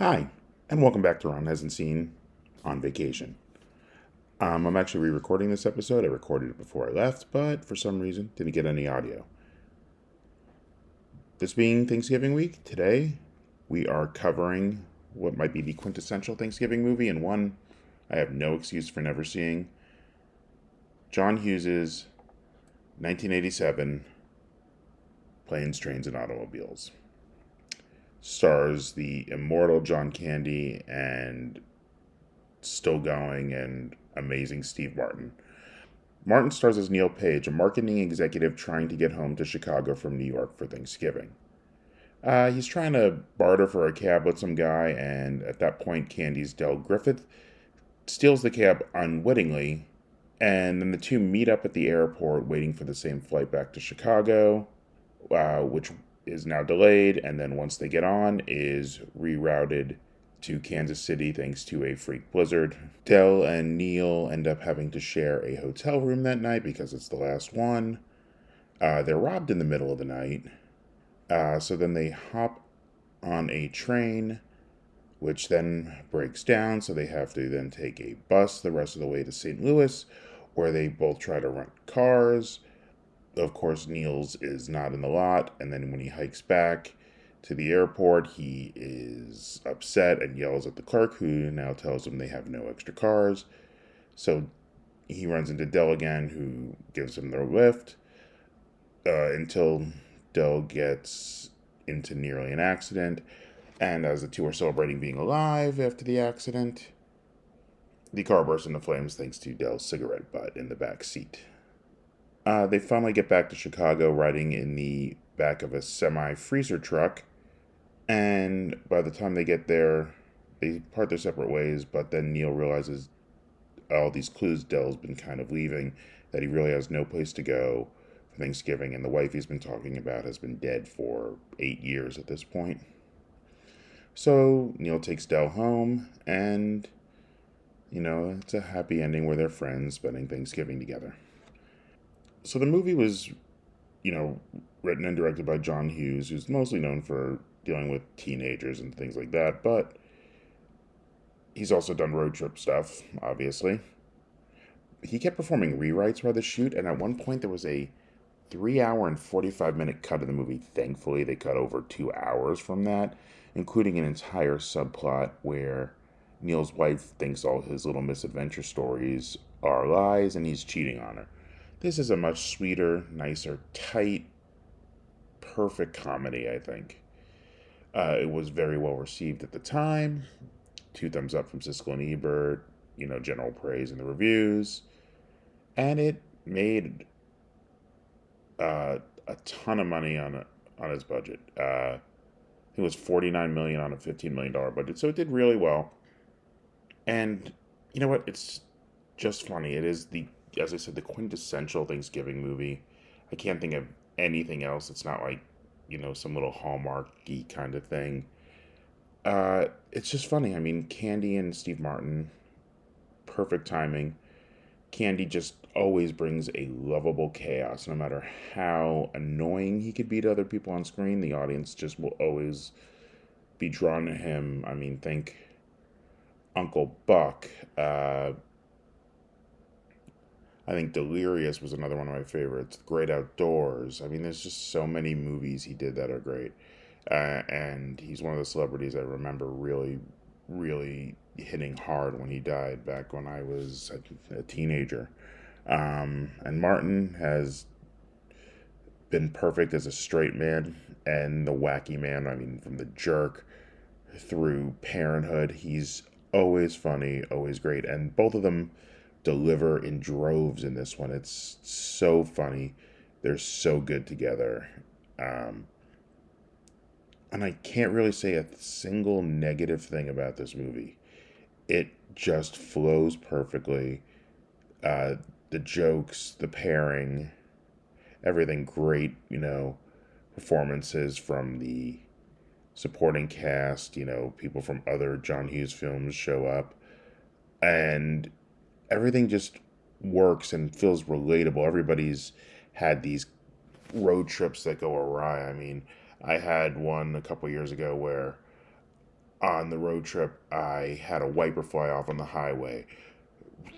Hi, and welcome back to Ron Hasn't Seen on Vacation. I'm actually re-recording this episode. I recorded it before I left, but for some reason didn't get any audio. This being Thanksgiving week, today we are covering what might be the quintessential Thanksgiving movie, and one I have no excuse for never seeing. John Hughes's 1987 Planes, Trains, and Automobiles. Stars the immortal John Candy and still going and amazing Steve Martin. Martin stars as Neil Page, a marketing executive trying to get home to Chicago from New York for Thanksgiving. He's trying to barter for a cab with some guy, and at that point, Candy's Del Griffith steals the cab unwittingly, and then the two meet up at the airport waiting for the same flight back to Chicago, which is now delayed, and then once they get on, is rerouted to Kansas City thanks to a freak blizzard. Del and Neil end up having to share a hotel room that night because it's the last one. They're robbed in the middle of the night. So then they hop on a train, which then breaks down. So they have to then take a bus the rest of the way to St. Louis, where they both try to rent cars. Of course, Niels is not in the lot. And then when he hikes back to the airport, he is upset and yells at the clerk, who now tells him they have no extra cars. So he runs into Del again, who gives him the lift until Del gets into nearly an accident. And as the two are celebrating being alive after the accident, the car bursts into flames thanks to Del's cigarette butt in the back seat. They finally get back to Chicago riding in the back of a semi-freezer truck. And by the time they get there, they part their separate ways, but then Neil realizes all these clues Del's been kind of leaving, that he really has no place to go for Thanksgiving, and the wife he's been talking about has been dead for 8 years at this point. So Neil takes Del home, and, it's a happy ending where they're friends spending Thanksgiving together. So the movie was, written and directed by John Hughes, who's mostly known for dealing with teenagers and things like that, but he's also done road trip stuff, obviously. He kept performing rewrites while the shoot, and at one point there was a 3 hour and 45-minute cut of the movie. Thankfully, they cut over 2 hours from that, including an entire subplot where Neil's wife thinks all his little misadventure stories are lies and he's cheating on her. This is a much sweeter, nicer, tight, perfect comedy, I think. It was very well received at the time. 2 thumbs up from Siskel and Ebert, general praise in the reviews. And it made a ton of money on its budget. It was $49 million on a $15 million budget, so it did really well. And you know what? It's just funny. It is as I said, the quintessential Thanksgiving movie. I can't think of anything else. It's not like some little Hallmarky kind of thing. It's just funny. I mean, Candy and Steve Martin, perfect timing. Candy just always brings a lovable chaos. No matter how annoying he could be to other people on screen, the audience just will always be drawn to him. I mean, think Uncle Buck. I think Delirious was another one of my favorites. Great Outdoors. I mean, there's just so many movies he did that are great. And he's one of the celebrities I remember really, really hitting hard when he died back when I was a teenager. And Martin has been perfect as a straight man and the wacky man. I mean, from The Jerk through Parenthood, he's always funny, always great. And both of them deliver in droves in this one. It's so funny. They're so good together. And I can't really say a single negative thing about this movie. It just flows perfectly. The jokes, the pairing, everything great, performances from the supporting cast, people from other John Hughes films show up. And everything just works and feels relatable. Everybody's had these road trips that go awry. I mean, I had one a couple years ago where on the road trip, I had a wiper fly off on the highway,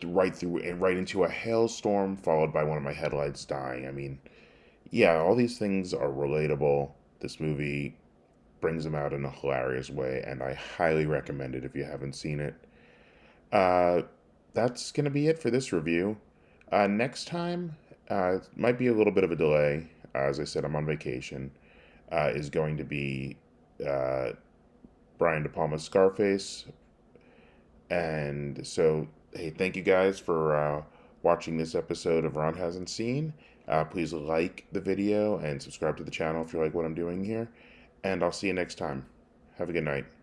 right through and right into a hailstorm, followed by one of my headlights dying. I mean, yeah, all these things are relatable. This movie brings them out in a hilarious way, and I highly recommend it if you haven't seen it. Uh, that's going to be it for this review. Next time, might be a little bit of a delay. As I said, I'm on vacation. Is going to be uh, Brian De Palma's Scarface. And so, hey, thank you guys for watching this episode of Ron Hasn't Seen. Please like the video and subscribe to the channel if you like what I'm doing here. And I'll see you next time. Have a good night.